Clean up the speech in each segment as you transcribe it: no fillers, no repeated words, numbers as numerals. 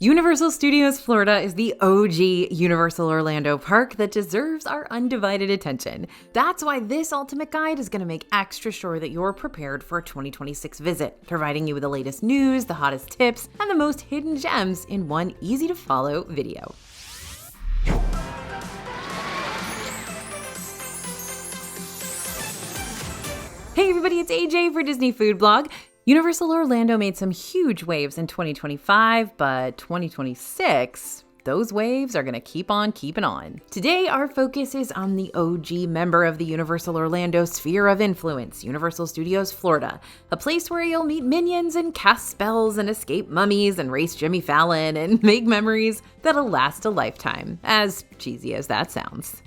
Universal Studios Florida is the OG Universal Orlando park that deserves our undivided attention. That's why this ultimate guide is going to make extra sure that you're prepared for a 2026 visit, providing you with the latest news, the hottest tips, and the most hidden gems in one easy-to-follow video. Hey everybody, it's AJ for Disney Food Blog. Universal Orlando made some huge waves in 2025, but 2026, those waves are going to keep on keeping on. Today, our focus is on the OG member of the Universal Orlando sphere of influence, Universal Studios Florida, a place where you'll meet minions and cast spells and escape mummies and race Jimmy Fallon and make memories that'll last a lifetime, as cheesy as that sounds.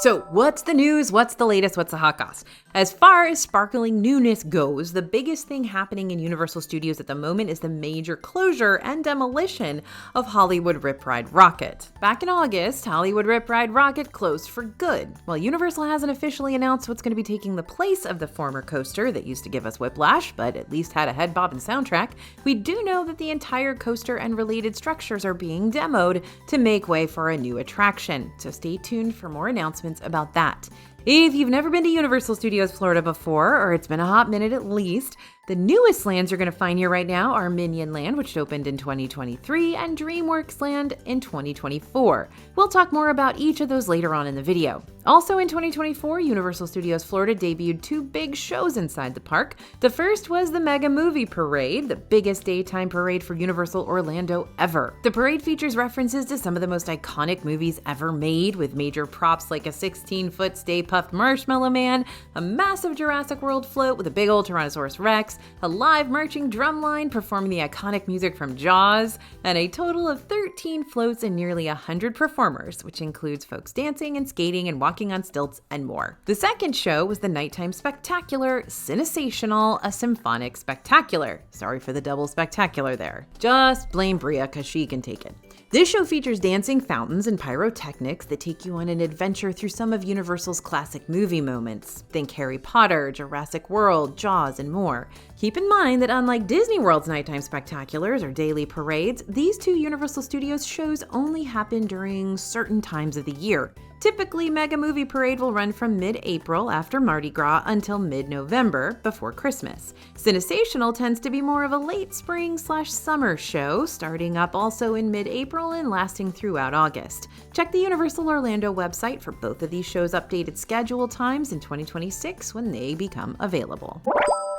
So what's the news? What's the latest? What's the hot goss? As far as sparkling newness goes, the biggest thing happening in Universal Studios at the moment is the major closure and demolition of Hollywood Rip Ride Rocket. Back in August, Hollywood Rip Ride Rocket closed for good. While Universal hasn't officially announced what's going to be taking the place of the former coaster that used to give us whiplash, but at least had a head-bobbing soundtrack, we do know that the entire coaster and related structures are being demoed to make way for a new attraction. So stay tuned for more announcements about that. If you've never been to Universal Studios Florida before, or it's been a hot minute at least, the newest lands you're going to find here right now are Minion Land, which opened in 2023, and DreamWorks Land in 2024. We'll talk more about each of those later on in the video. Also in 2024, Universal Studios Florida debuted two big shows inside the park. The first was the Mega Movie Parade, the biggest daytime parade for Universal Orlando ever. The parade features references to some of the most iconic movies ever made, with major props like a 16-foot Stay Puft Marshmallow Man, a massive Jurassic World float with a big old Tyrannosaurus Rex, a live marching drum line performing the iconic music from Jaws, and a total of 13 floats and nearly 100 performers, which includes folks dancing and skating and walking on stilts and more. The second show was the nighttime spectacular, Cinesational, a symphonic spectacular. Sorry for the double spectacular there. Just blame Bria because she can take it. This show features dancing fountains and pyrotechnics that take you on an adventure through some of Universal's classic movie moments. Think Harry Potter, Jurassic World, Jaws, and more. Keep in mind that unlike Disney World's nighttime spectaculars or daily parades, these two Universal Studios shows only happen during certain times of the year. Typically, Mega Movie Parade will run from mid-April after Mardi Gras until mid-November before Christmas. Cinesational tends to be more of a late spring/summer show, starting up also in mid-April and lasting throughout August. Check the Universal Orlando website for both of these shows' updated schedule times in 2026 when they become available.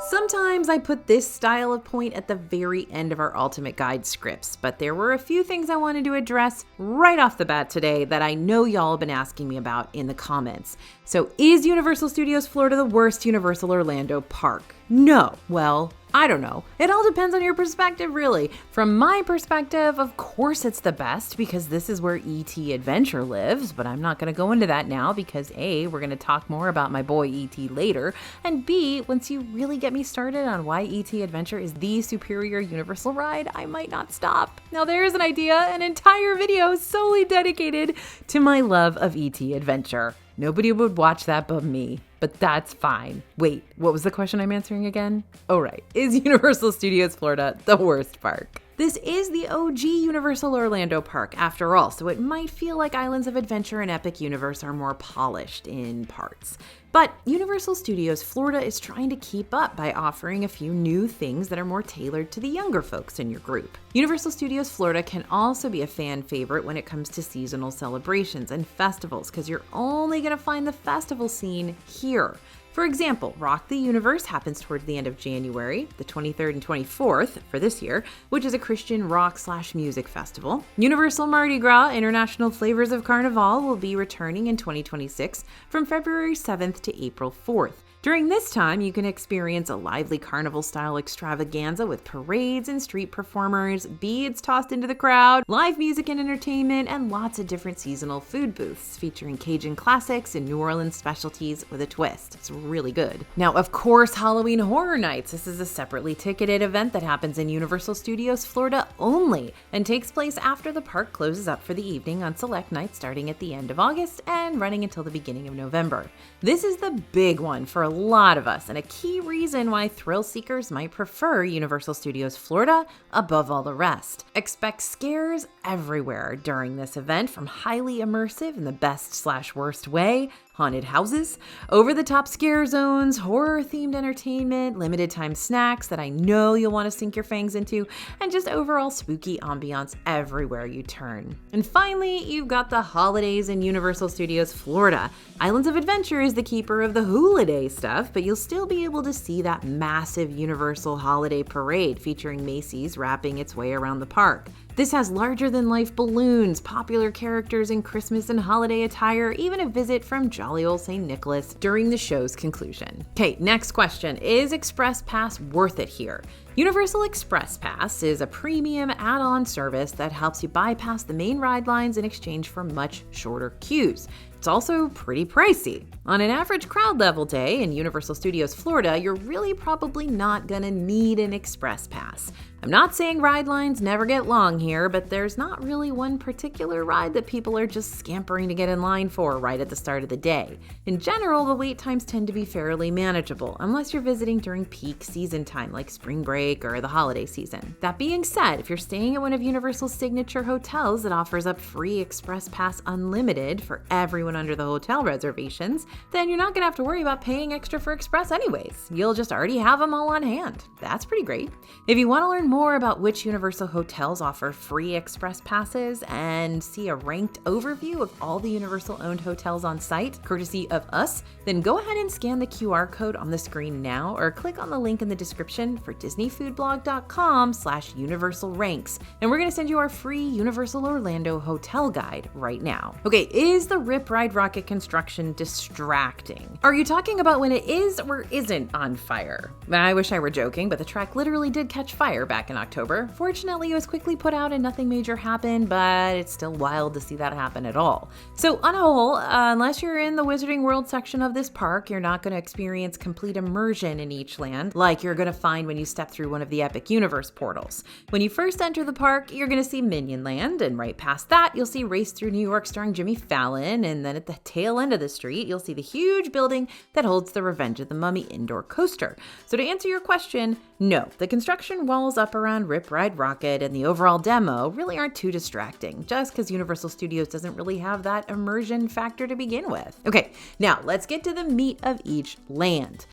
Sometimes I put this style of point at the very end of our Ultimate Guide scripts, but there were a few things I wanted to address right off the bat today that I know y'all have been asking me about in the comments. So is Universal Studios Florida the worst Universal Orlando park? No. Well, I don't know. It all depends on your perspective, really. From my perspective, of course it's the best because this is where E.T. Adventure lives, but I'm not going to go into that now because A, we're going to talk more about my boy E.T. later, and B, once you really get me started on why E.T. Adventure is the superior Universal ride, I might not stop. Now there's an idea, an entire video solely dedicated to my love of E.T. Adventure. Nobody would watch that but me, but that's fine. Wait, what was the question I'm answering again? Oh, right. Is Universal Studios Florida the worst park? This is the OG Universal Orlando park, after all, so it might feel like Islands of Adventure and Epic Universe are more polished in parts. But Universal Studios Florida is trying to keep up by offering a few new things that are more tailored to the younger folks in your group. Universal Studios Florida can also be a fan favorite when it comes to seasonal celebrations and festivals, because you're only going to find the festival scene here. For example, Rock the Universe happens towards the end of January, the 23rd and 24th for this year, which is a Christian rock/music festival. Universal Mardi Gras International Flavors of Carnival will be returning in 2026 from February 7th to April 4th. During this time, you can experience a lively carnival-style extravaganza with parades and street performers, beads tossed into the crowd, live music and entertainment, and lots of different seasonal food booths featuring Cajun classics and New Orleans specialties with a twist. It's really good. Now, of course, Halloween Horror Nights. This is a separately ticketed event that happens in Universal Studios Florida only and takes place after the park closes up for the evening on select nights starting at the end of August and running until the beginning of November. This is the big one for a lot of us, and a key reason why thrill seekers might prefer Universal Studios Florida above all the rest. Expect scares everywhere during this event, from highly immersive in the best/worst way, haunted houses, over-the-top scare zones, horror-themed entertainment, limited-time snacks that I know you'll want to sink your fangs into, and just overall spooky ambiance everywhere you turn. And finally, you've got the holidays in Universal Studios Florida. Islands of Adventure is the keeper of the holiday stuff, but you'll still be able to see that massive Universal holiday parade featuring Macy's wrapping its way around the park. This has larger-than-life balloons, popular characters in Christmas and holiday attire, even a visit from jolly old St. Nicholas during the show's conclusion. Okay, next question. Is Express Pass worth it here? Universal Express Pass is a premium add-on service that helps you bypass the main ride lines in exchange for much shorter queues. It's also pretty pricey. On an average crowd level day in Universal Studios Florida, you're really probably not gonna need an Express Pass. I'm not saying ride lines never get long here, but there's not really one particular ride that people are just scampering to get in line for right at the start of the day. In general, the wait times tend to be fairly manageable, unless you're visiting during peak season time like spring break or the holiday season. That being said, if you're staying at one of Universal's signature hotels that offers up free Express Pass Unlimited for everyone under the hotel reservations, then you're not gonna have to worry about paying extra for Express anyways. You'll just already have them all on hand. That's pretty great. If you want to learn more about which Universal hotels offer free Express Passes and see a ranked overview of all the Universal-owned hotels on site, courtesy of us, then go ahead and scan the QR code on the screen now or click on the link in the description for disneyfoodblog.com/Universal Ranks, and we're going to send you our free Universal Orlando hotel guide right now. Okay, is the Rip Ride Rockit construction distracting? Are you talking about when it is or isn't on fire? I wish I were joking, but the track literally did catch fire back in October. Fortunately, it was quickly put out and nothing major happened, but it's still wild to see that happen at all. So on a whole, unless you're in the Wizarding World section of this park, you're not going to experience complete immersion in each land like you're going to find when you step through one of the Epic Universe portals. When you first enter the park, you're going to see Minion Land, and right past that, you'll see Race Through New York starring Jimmy Fallon, and then at the tail end of the street, you'll see the huge building that holds the Revenge of the Mummy indoor coaster. So to answer your question, no, the construction walls up around Rip Ride Rockit and the overall demo really aren't too distracting, just because Universal Studios doesn't really have that immersion factor to begin with. Okay, now let's get to the meat of each land.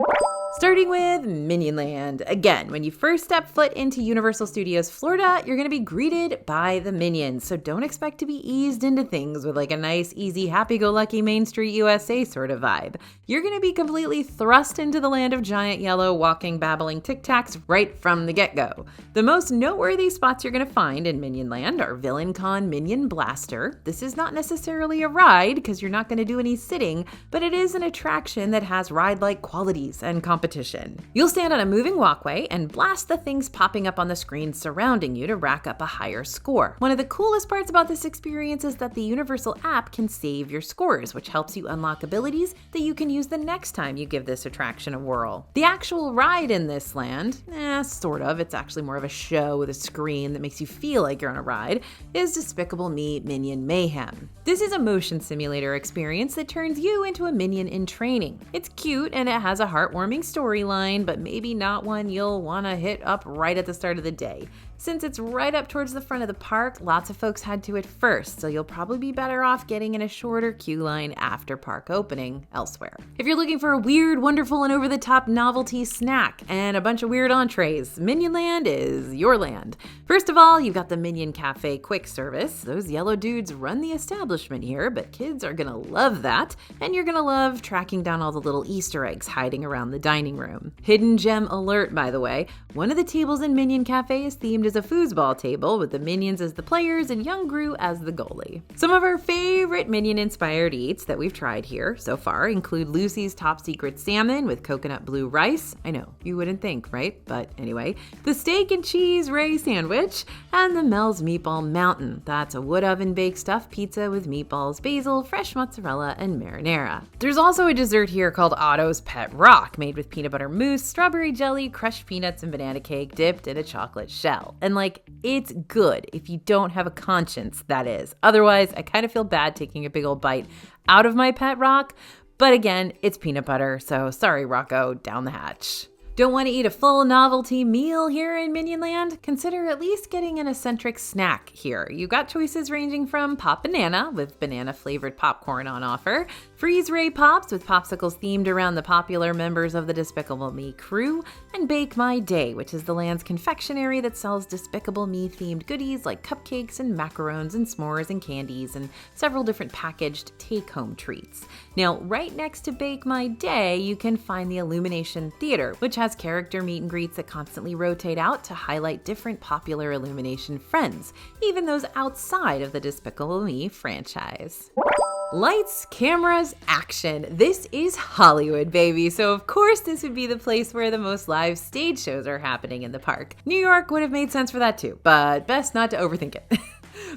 Starting with Minion Land. Again, when you first step foot into Universal Studios Florida, you're going to be greeted by the Minions, so don't expect to be eased into things with like a nice, easy, happy-go-lucky Main Street USA sort of vibe. You're going to be completely thrust into the land of giant yellow walking, babbling Tic-Tacs right from the get-go. The most noteworthy spots you're going to find in Minion Land are Villain Con Minion Blaster. This is not necessarily a ride because you're not going to do any sitting, but it is an attraction that has ride-like qualities and competition. You'll stand on a moving walkway and blast the things popping up on the screen surrounding you to rack up a higher score. One of the coolest parts about this experience is that the Universal app can save your scores, which helps you unlock abilities that you can use the next time you give this attraction a whirl. The actual ride in this land, sort of, it's actually more of a show with a screen that makes you feel like you're on a ride, is Despicable Me Minion Mayhem. This is a motion simulator experience that turns you into a minion in training. It's cute and it has a heartwarming storyline, but maybe not one you'll want to hit up right at the start of the day. Since it's right up towards the front of the park, lots of folks had to it first, so you'll probably be better off getting in a shorter queue line after park opening elsewhere. If you're looking for a weird, wonderful, and over-the-top novelty snack and a bunch of weird entrees, Minion Land is your land. First of all, you've got the Minion Cafe quick service. Those yellow dudes run the establishment here, but kids are gonna love that, and you're gonna love tracking down all the little Easter eggs hiding around the dining room. Hidden gem alert, by the way. One of the tables in Minion Cafe is themed as a foosball table with the Minions as the players and young Gru as the goalie. Some of our favorite Minion-inspired eats that we've tried here so far include Lucy's Top Secret Salmon with coconut blue rice. I know, you wouldn't think, right? But anyway, the Steak and Cheese Ray Sandwich, and the Mel's Meatball Mountain. That's a wood oven baked stuffed pizza with meatballs, basil, fresh mozzarella, and marinara. There's also a dessert here called Otto's Pet Rock, made with peanut butter mousse, strawberry jelly, crushed peanuts, and banana cake dipped in a chocolate shell. And it's good if you don't have a conscience, that is. Otherwise, I kind of feel bad taking a big old bite out of my pet rock, But again, it's peanut butter, so sorry Rocco, down the hatch. Don't want to eat a full novelty meal here in Minion Land? Consider at least getting an eccentric snack here. You got choices ranging from Pop Banana with banana-flavored popcorn on offer, Freeze Ray Pops with popsicles themed around the popular members of the Despicable Me crew, and Bake My Day, which is the land's confectionery that sells Despicable Me-themed goodies like cupcakes and macarons and s'mores and candies and several different packaged take-home treats. Now, right next to Bake My Day, you can find the Illumination Theater, which has character meet and greets that constantly rotate out to highlight different popular Illumination friends, even those outside of the Despicable Me franchise. Lights, cameras, action. This is Hollywood, baby. So of course this would be the place where the most live stage shows are happening in the park. New York would have made sense for that too, but best not to overthink it.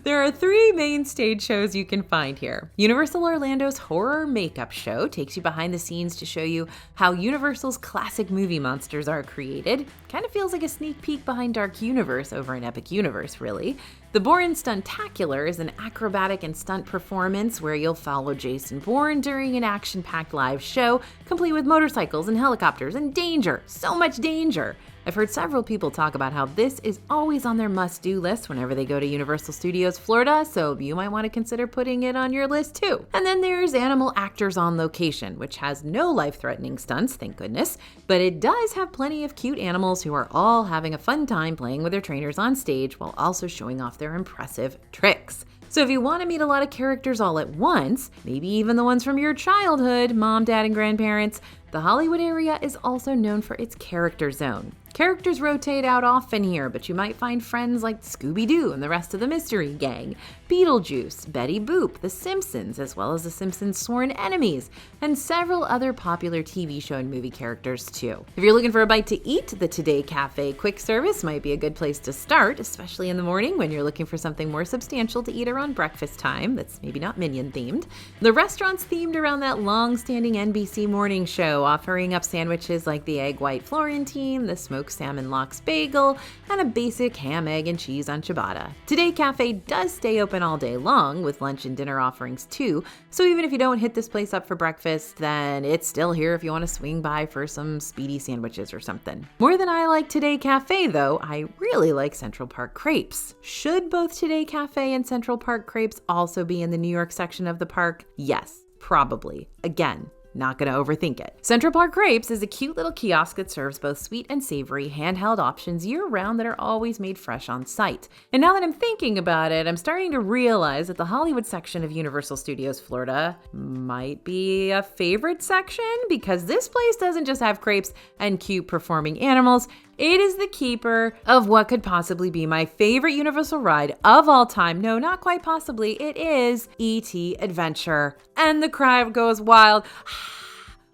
There are 3 main stage shows you can find here. Universal Orlando's Horror Makeup Show takes you behind the scenes to show you how Universal's classic movie monsters are created. Kind of feels like a sneak peek behind Dark Universe over an Epic Universe, really. The Bourne Stuntacular is an acrobatic and stunt performance where you'll follow Jason Bourne during an action-packed live show, complete with motorcycles and helicopters and danger. So much danger! I've heard several people talk about how this is always on their must-do list whenever they go to Universal Studios Florida, so you might want to consider putting it on your list too. And then there's Animal Actors on Location, which has no life-threatening stunts, thank goodness, but it does have plenty of cute animals who are all having a fun time playing with their trainers on stage while also showing off their impressive tricks. So if you want to meet a lot of characters all at once, maybe even the ones from your childhood, mom, dad, and grandparents, the Hollywood area is also known for its character zone. Characters rotate out often here, but you might find friends like Scooby-Doo and the rest of the Mystery Gang, Beetlejuice, Betty Boop, The Simpsons, as well as The Simpsons' sworn enemies, and several other popular TV show and movie characters too. If you're looking for a bite to eat, the Today Cafe quick service might be a good place to start, especially in the morning when you're looking for something more substantial to eat around breakfast time that's maybe not Minion themed. The restaurant's themed around that long-standing NBC morning show, offering up sandwiches like the Egg White Florentine, the Smoked Salmon Lox Bagel, and a basic ham, egg, and cheese on ciabatta. Today Cafe does stay open all day long with lunch and dinner offerings too, so even if you don't hit this place up for breakfast, then it's still here if you want to swing by for some speedy sandwiches or something. More than I like Today Cafe though, I really like Central Park Crepes. Should both Today Cafe and Central Park Crepes also be in the New York section of the park? Yes, probably. Again, not gonna overthink it. Central Park Crepes is a cute little kiosk that serves both sweet and savory handheld options year-round that are always made fresh on site. And now that I'm thinking about it, I'm starting to realize that the Hollywood section of Universal Studios Florida might be a favorite section, because this place doesn't just have crepes and cute performing animals. It is the keeper of what could possibly be my favorite Universal ride of all time. No, not quite possibly. It is E.T. Adventure. And the crowd goes wild.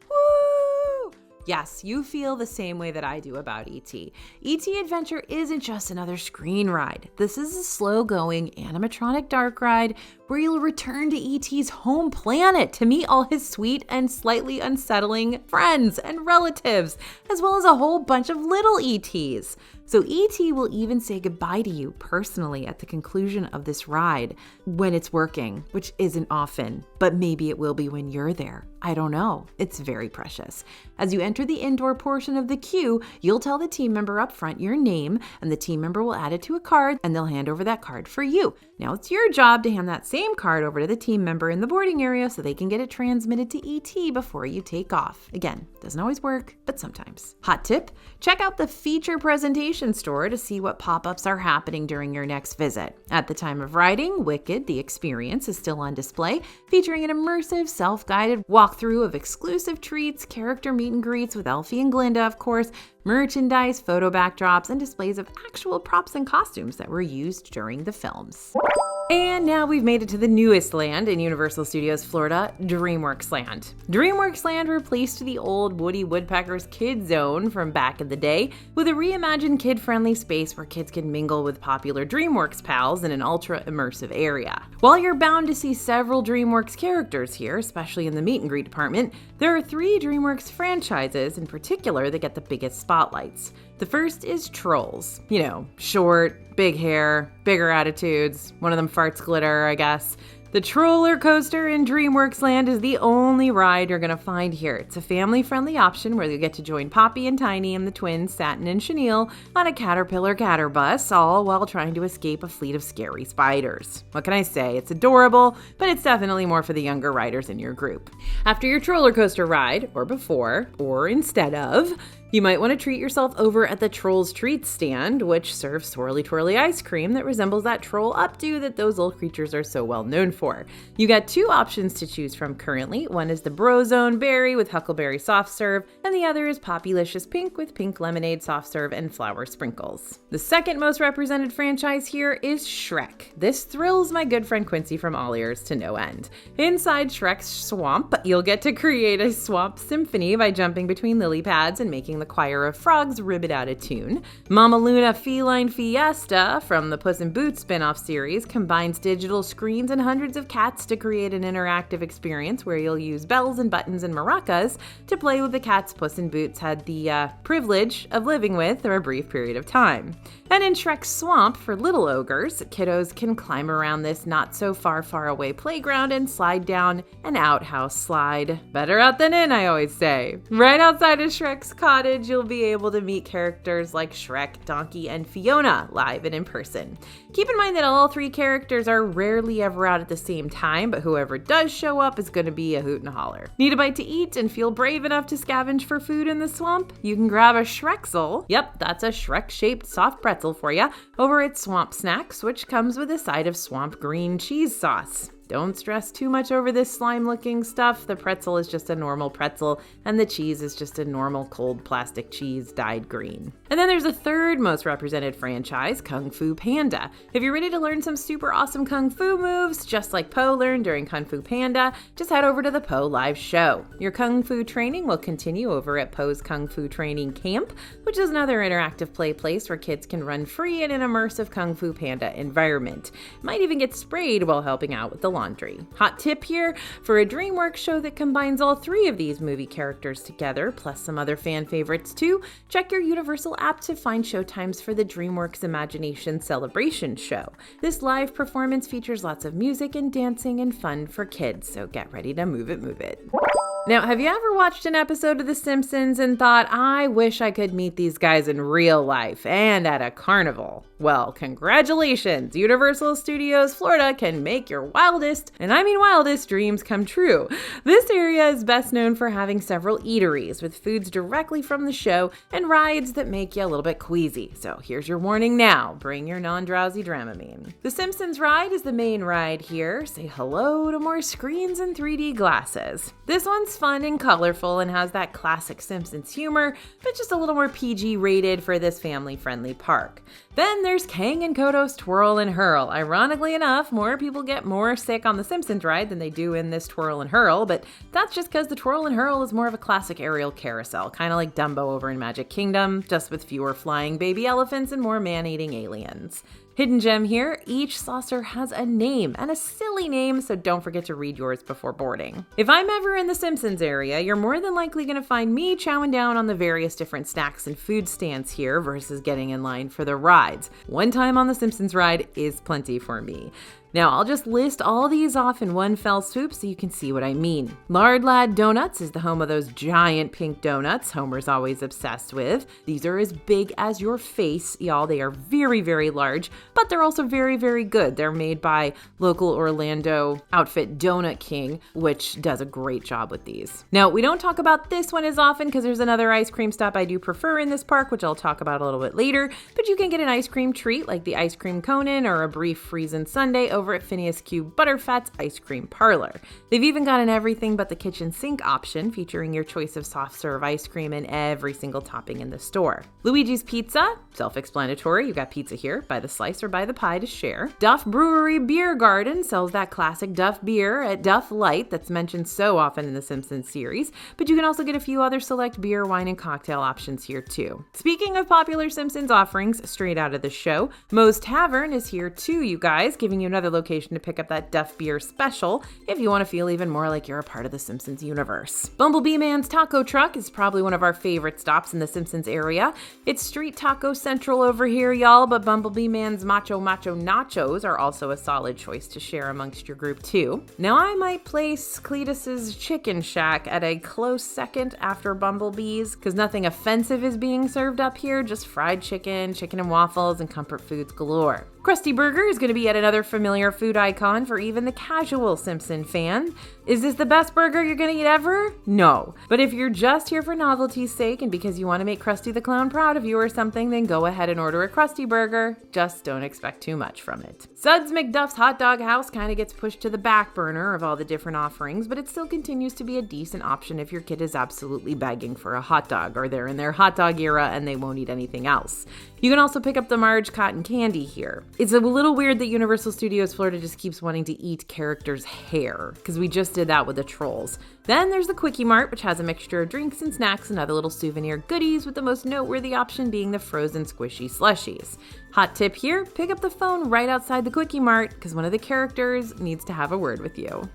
Woo! Yes, you feel the same way that I do about E.T. E.T. Adventure isn't just another screen ride. This is a slow-going animatronic dark ride where you'll return to E.T.'s home planet to meet all his sweet and slightly unsettling friends and relatives, as well as a whole bunch of little E.T.s. So E.T. will even say goodbye to you personally at the conclusion of this ride when it's working, which isn't often, but maybe it will be when you're there. I don't know. It's very precious. As you enter the indoor portion of the queue, you'll tell the team member up front your name, and the team member will add it to a card, and they'll hand over that card for you. Now it's your job to hand that same card over to the team member in the boarding area so they can get it transmitted to ET before you take off. Again, doesn't always work, but sometimes. Hot tip, check out the feature presentation store to see what pop-ups are happening during your next visit. At the time of riding, Wicked, the experience, is still on display, featuring an immersive, self-guided walkthrough of exclusive treats, character meet and greets with Elfie and Glinda, of course, merchandise, photo backdrops, and displays of actual props and costumes that were used during the films. And now we've made it to the newest land in Universal Studios Florida, DreamWorks Land. DreamWorks Land replaced the old Woody Woodpecker's Kid Zone from back in the day with a reimagined kid-friendly space where kids can mingle with popular DreamWorks pals in an ultra-immersive area. While you're bound to see several DreamWorks characters here, especially in the meet and greet department, there are 3 DreamWorks franchises in particular that get the biggest spotlights. The first is Trolls. You know, short, big hair, bigger attitudes. One of them farts glitter, I guess. The Troller Coaster in DreamWorks Land is the only ride you're going to find here. It's a family-friendly option where you get to join Poppy and Tiny and the twins, Satin and Chenille, on a Caterpillar Catter bus, all while trying to escape a fleet of scary spiders. What can I say? It's adorable, but it's definitely more for the younger riders in your group. After your roller coaster ride, or before, or instead of, you might want to treat yourself over at the Trolls Treats stand, which serves swirly twirly ice cream that resembles that troll updo that those little creatures are so well known for. You got two options to choose from currently. One is the Brozone Berry with Huckleberry soft serve, and the other is Poppylicious Pink with pink lemonade soft serve and flower sprinkles. The second most represented franchise here is Shrek. This thrills my good friend Quincy from All Ears to no end. Inside Shrek's swamp, you'll get to create a swamp symphony by jumping between lily pads and making the choir of frogs ribbit out of tune. Mama Luna Feline Fiesta from the Puss in Boots spin-off series combines digital screens and hundreds of cats to create an interactive experience where you'll use bells and buttons and maracas to play with the cats Puss in Boots had the privilege of living with for a brief period of time. And in Shrek's Swamp for little ogres, kiddos can climb around this not so far away playground and slide down an outhouse slide. Better out than in, I always say. Right outside of Shrek's cottage, you'll be able to meet characters like Shrek, Donkey, and Fiona live and in person. Keep in mind that all three characters are rarely ever out at the same time, but whoever does show up is going to be a hoot and holler. Need a bite to eat and feel brave enough to scavenge for food in the swamp? You can grab a Shrekzel. Yep, that's a Shrek-shaped soft pretzel for you over at Swamp Snacks, which comes with a side of swamp green cheese sauce. Don't stress too much over this slime-looking stuff. The pretzel is just a normal pretzel, and the cheese is just a normal cold plastic cheese dyed green. And then there's a third most represented franchise, Kung Fu Panda. If you're ready to learn some super awesome Kung Fu moves, just like Po learned during Kung Fu Panda, just head over to the Po live show. Your Kung Fu training will continue over at Po's Kung Fu Training Camp, which is another interactive play place where kids can run free in an immersive Kung Fu Panda environment. Might even get sprayed while helping out with the laundry. Hot tip here, for a DreamWorks show that combines all three of these movie characters together, plus some other fan favorites too, check your Universal app to find showtimes for the DreamWorks Imagination Celebration show. This live performance features lots of music and dancing and fun for kids, so get ready to move it. Now, have you ever watched an episode of The Simpsons and thought, I wish I could meet these guys in real life and at a carnival? Well, congratulations! Universal Studios Florida can make your wildest, and I mean wildest, dreams come true. This area is best known for having several eateries with foods directly from the show and rides that make you a little bit queasy. So here's your warning now. Bring your non-drowsy Dramamine. The Simpsons ride is the main ride here. Say hello to more screens and 3D glasses. This one's fun and colorful and has that classic Simpsons humor, but just a little more PG rated for this family-friendly park. Then there's Kang and Kodo's Twirl and Hurl. Ironically enough, more people get more sick on the Simpsons ride than they do in this Twirl and Hurl, but that's just because the Twirl and Hurl is more of a classic aerial carousel, kind of like Dumbo over in Magic Kingdom, just with fewer flying baby elephants and more man-eating aliens. Hidden gem here, each saucer has a name, and a silly name, so don't forget to read yours before boarding. If I'm ever in the Simpsons area, you're more than likely going to find me chowing down on the various different snacks and food stands here versus getting in line for the rides. One time on the Simpsons ride is plenty for me. Now, I'll just list all these off in one fell swoop so you can see what I mean. Lard Lad Donuts is the home of those giant pink donuts Homer's always obsessed with. These are as big as your face, y'all. They are very, very large, but they're also very, very good. They're made by local Orlando outfit Donut King, which does a great job with these. Now, we don't talk about this one as often because there's another ice cream stop I do prefer in this park, which I'll talk about a little bit later, but you can get an ice cream treat like the Ice Cream Conan or a brief freeze-in sundae over at Phineas Cube Butterfat's Ice Cream Parlor. They've even got an everything but the kitchen sink option featuring your choice of soft serve ice cream and every single topping in the store. Luigi's Pizza, self-explanatory, you got pizza here, by the slice or by the pie to share. Duff Brewery Beer Garden sells that classic Duff beer at Duff Light that's mentioned so often in the Simpsons series, but you can also get a few other select beer, wine, and cocktail options here too. Speaking of popular Simpsons offerings straight out of the show, Moe's Tavern is here too, you guys, giving you another location to pick up that Duff Beer special if you want to feel even more like you're a part of the Simpsons universe. Bumblebee Man's Taco Truck is probably one of our favorite stops in the Simpsons area. It's street taco central over here, y'all, but Bumblebee Man's Macho Nachos are also a solid choice to share amongst your group too. Now I might place Cletus's Chicken Shack at a close second after Bumblebee's, because nothing offensive is being served up here, just fried chicken, chicken and waffles, and comfort foods galore. Krusty Burger is going to be yet another familiar food icon for even the casual Simpson fan. Is this the best burger you're going to eat ever? No. But if you're just here for novelty's sake and because you want to make Krusty the Clown proud of you or something, then go ahead and order a Krusty Burger. Just don't expect too much from it. Suds McDuff's Hot Dog House kind of gets pushed to the back burner of all the different offerings, but it still continues to be a decent option if your kid is absolutely begging for a hot dog or they're in their hot dog era and they won't eat anything else. You can also pick up the Marge Cotton Candy here. It's a little weird that Universal Studios Florida just keeps wanting to eat characters' hair, because we just did that with the Trolls. Then there's the Quickie Mart, which has a mixture of drinks and snacks and other little souvenir goodies, with the most noteworthy option being the frozen squishy slushies. Hot tip here, pick up the phone right outside the Quickie Mart, because one of the characters needs to have a word with you.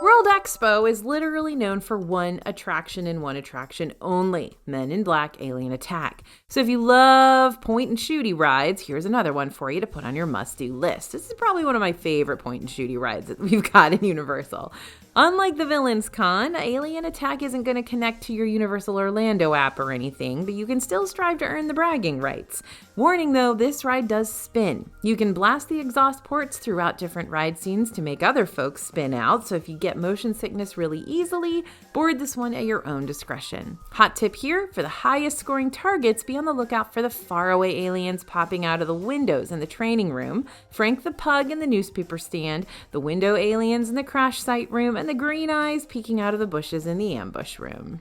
World Expo is literally known for one attraction and one attraction only, Men in Black Alien Attack. So if you love point and shooty rides, here's another one for you to put on your must-do list. This is probably one of my favorite point and shooty rides that we've got in Universal. Unlike the Villains Con, Alien Attack isn't going to connect to your Universal Orlando app or anything, but you can still strive to earn the bragging rights. Warning though, this ride does spin. You can blast the exhaust ports throughout different ride scenes to make other folks spin out, so if you get motion sickness really easily, board this one at your own discretion. Hot tip here, for the highest scoring targets, be on the lookout for the faraway aliens popping out of the windows in the training room, Frank the Pug in the newspaper stand, the window aliens in the crash site room, and the green eyes peeking out of the bushes in the ambush room.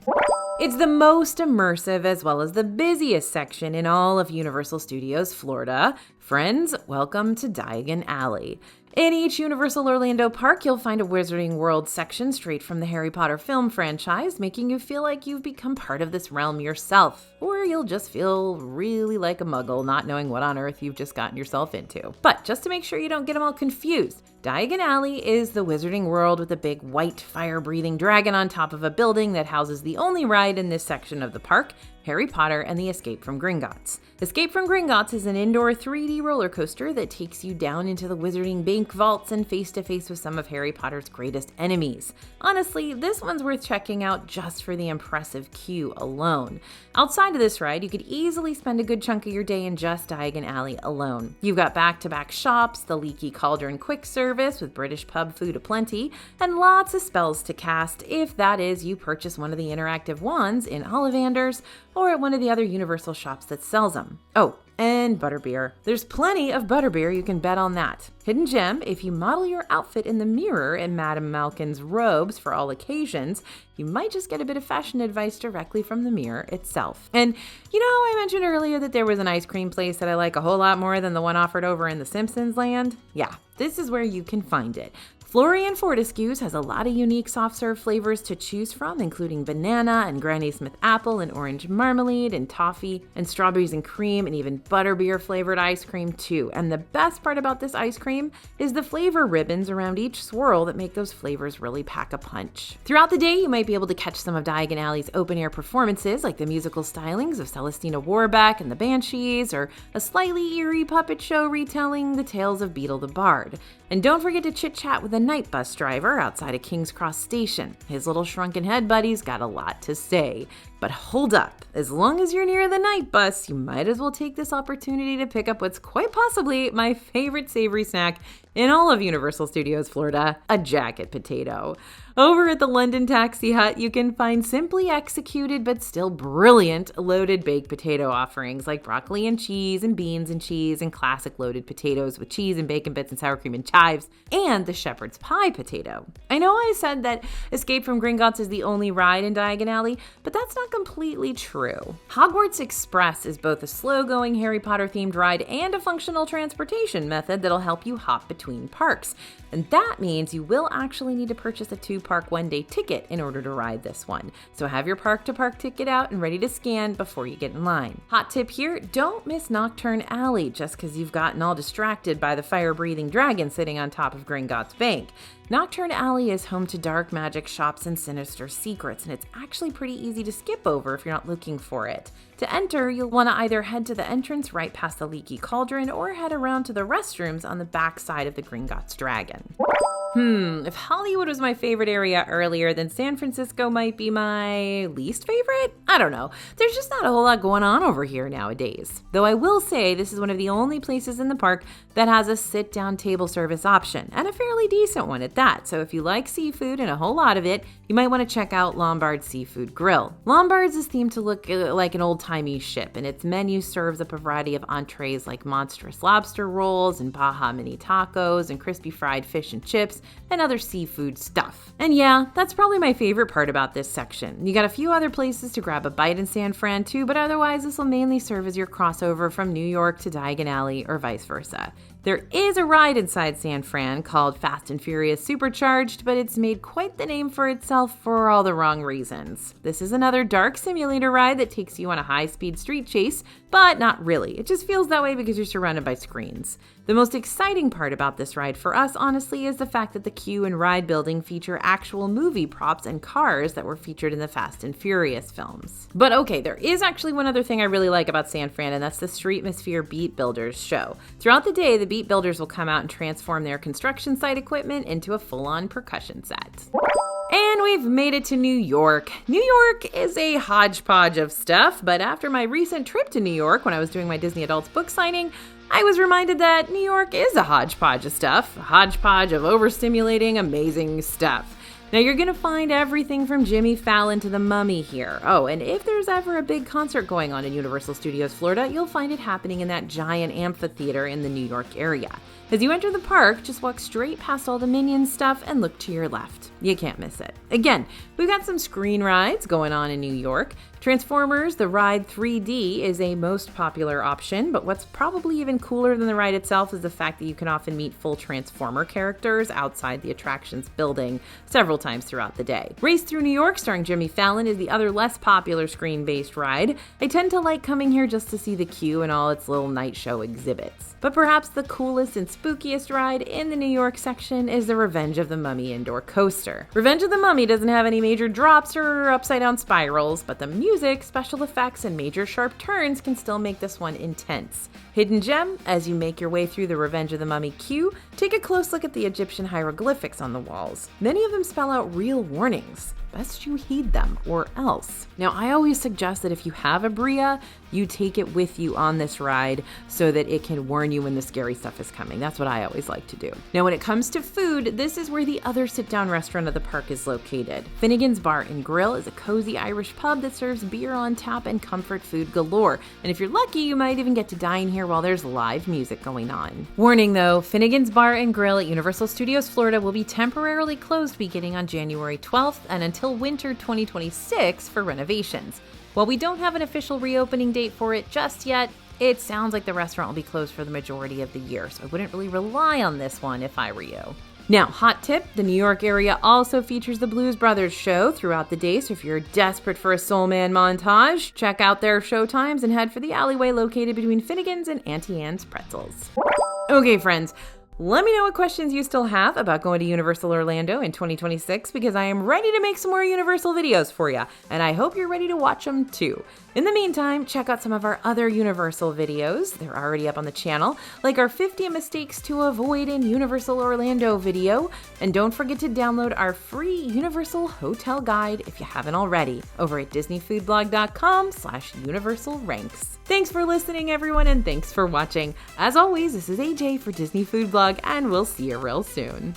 It's the most immersive as well as the busiest section in all of Universal Studios Florida. Friends, welcome to Diagon Alley. In each Universal Orlando park, you'll find a Wizarding World section straight from the Harry Potter film franchise, making you feel like you've become part of this realm yourself. Or you'll just feel really like a muggle, not knowing what on earth you've just gotten yourself into. But just to make sure you don't get them all confused, Diagon Alley is the Wizarding World with a big white fire-breathing dragon on top of a building that houses the only ride in this section of the park, Harry Potter and the Escape from Gringotts. Escape from Gringotts is an indoor 3D roller coaster that takes you down into the Wizarding Bank vaults and face-to-face with some of Harry Potter's greatest enemies. Honestly, this one's worth checking out just for the impressive queue alone. Outside of this ride, you could easily spend a good chunk of your day in just Diagon Alley alone. You've got back-to-back shops, the Leaky Cauldron quick service with British pub food aplenty, and lots of spells to cast if, that is, you purchase one of the interactive wands in Ollivander's or at one of the other Universal shops that sells them. Oh, and butterbeer. There's plenty of butterbeer, you can bet on that. Hidden gem, if you model your outfit in the mirror in Madame Malkin's robes for all occasions, you might just get a bit of fashion advice directly from the mirror itself. And you know how I mentioned earlier that there was an ice cream place that I like a whole lot more than the one offered over in the Simpsons land? Yeah, this is where you can find it. Florian Fortescue's has a lot of unique soft serve flavors to choose from, including banana and Granny Smith apple and orange marmalade and toffee and strawberries and cream and even butterbeer flavored ice cream too. And the best part about this ice cream is the flavor ribbons around each swirl that make those flavors really pack a punch. Throughout the day, you might be able to catch some of Diagon Alley's open air performances like the musical stylings of Celestina Warbeck and the Banshees, or a slightly eerie puppet show retelling the tales of Beetle the Bard. And don't forget to chit-chat with the night bus driver outside of King's Cross Station. His little shrunken head buddy's got a lot to say. But hold up, as long as you're near the night bus, you might as well take this opportunity to pick up what's quite possibly my favorite savory snack in all of Universal Studios Florida, a jacket potato. Over at the London Taxi Hut, you can find simply executed but still brilliant loaded baked potato offerings like broccoli and cheese and beans and cheese and classic loaded potatoes with cheese and bacon bits and sour cream and chives, and the shepherd's pie potato. I know I said that Escape from Gringotts is the only ride in Diagon Alley, but that's not not completely true. Hogwarts Express is both a slow-going Harry Potter-themed ride and a functional transportation method that'll help you hop between parks. And that means you will actually need to purchase a 2-park one-day ticket in order to ride this one. So have your park-to-park ticket out and ready to scan before you get in line. Hot tip here, don't miss Nocturne Alley just because you've gotten all distracted by the fire-breathing dragon sitting on top of Gringotts Bank. Nocturne Alley is home to dark magic shops and sinister secrets, and it's actually pretty easy to skip over if you're not looking for it. To enter, you'll want to either head to the entrance right past the Leaky Cauldron or head around to the restrooms on the back side of the Gringotts Dragon. If Hollywood was my favorite area earlier, then San Francisco might be my least favorite? I don't know. There's just not a whole lot going on over here nowadays. Though I will say this is one of the only places in the park that has a sit-down table service option, and a fairly decent one at that. So if you like seafood and a whole lot of it, you might want to check out Lombard's Seafood Grill. Lombard's is themed to look like an old-timey ship, and its menu serves up a variety of entrees like monstrous lobster rolls and Baja mini tacos and crispy fried fish and chips and other seafood stuff. And yeah, that's probably my favorite part about this section. You got a few other places to grab a bite in San Fran too, but otherwise this will mainly serve as your crossover from New York to Diagon Alley or vice versa. There is a ride inside San Fran called Fast and Furious Supercharged, but it's made quite the name for itself for all the wrong reasons. This is another dark simulator ride that takes you on a high-speed street chase, but not really. It just feels that way because you're surrounded by screens. The most exciting part about this ride for us, honestly, is the fact that the queue and ride building feature actual movie props and cars that were featured in the Fast and Furious films. But okay, there is actually one other thing I really like about San Fran, and that's the Streetmosphere Beat Builders show. Throughout the day, the Beat Builders will come out and transform their construction site equipment into a full-on percussion set. And we've made it to New York. New York is a hodgepodge of stuff, but after my recent trip to New York when I was doing my Disney Adults book signing, I was reminded that New York is a hodgepodge of stuff, a hodgepodge of overstimulating, amazing stuff. Now you're gonna find everything from Jimmy Fallon to the Mummy here. Oh, and if there's ever a big concert going on in Universal Studios Florida, you'll find it happening in that giant amphitheater in the New York area. As you enter the park, just walk straight past all the Minions stuff and look to your left. You can't miss it. Again, we've got some screen rides going on in New York. Transformers, the ride 3D, is a most popular option, but what's probably even cooler than the ride itself is the fact that you can often meet full Transformer characters outside the attraction's building several times throughout the day. Race Through New York, starring Jimmy Fallon, is the other less popular screen-based ride. I tend to like coming here just to see the queue and all its little night show exhibits. But perhaps the coolest and spookiest ride in the New York section is the Revenge of the Mummy indoor coaster. Revenge of the Mummy doesn't have any major drops or upside-down spirals, but the music, special effects, and major sharp turns can still make this one intense. Hidden gem, as you make your way through the Revenge of the Mummy queue, take a close look at the Egyptian hieroglyphics on the walls. Many of them spell out real warnings. Best you heed them, or else. Now, I always suggest that if you have a Bria, you take it with you on this ride so that it can warn you when the scary stuff is coming. That's what I always like to do. Now, when it comes to food, this is where the other sit-down restaurant of the park is located. Finnegan's Bar and Grill is a cozy Irish pub that serves beer on tap and comfort food galore. And if you're lucky, you might even get to dine here while there's live music going on. Warning though, Finnegan's Bar and Grill at Universal Studios Florida will be temporarily closed beginning on January 12th and until winter 2026 for renovations. While we don't have an official reopening date for it just yet, it sounds like the restaurant will be closed for the majority of the year, so I wouldn't really rely on this one if I were you. Now, hot tip, the New York area also features the Blues Brothers show throughout the day, so if you're desperate for a Soul Man montage, check out their show times and head for the alleyway located between Finnegan's and Auntie Anne's Pretzels. Okay, friends. Let me know what questions you still have about going to Universal Orlando in 2026 because I am ready to make some more Universal videos for you, and I hope you're ready to watch them too. In the meantime, check out some of our other Universal videos. They're already up on the channel, like our 50 mistakes to avoid in Universal Orlando video, and don't forget to download our free Universal Hotel Guide if you haven't already over at disneyfoodblog.com/universalranks. Thanks for listening, everyone, and thanks for watching. As always, this is AJ for Disney Food Blog, and we'll see you real soon.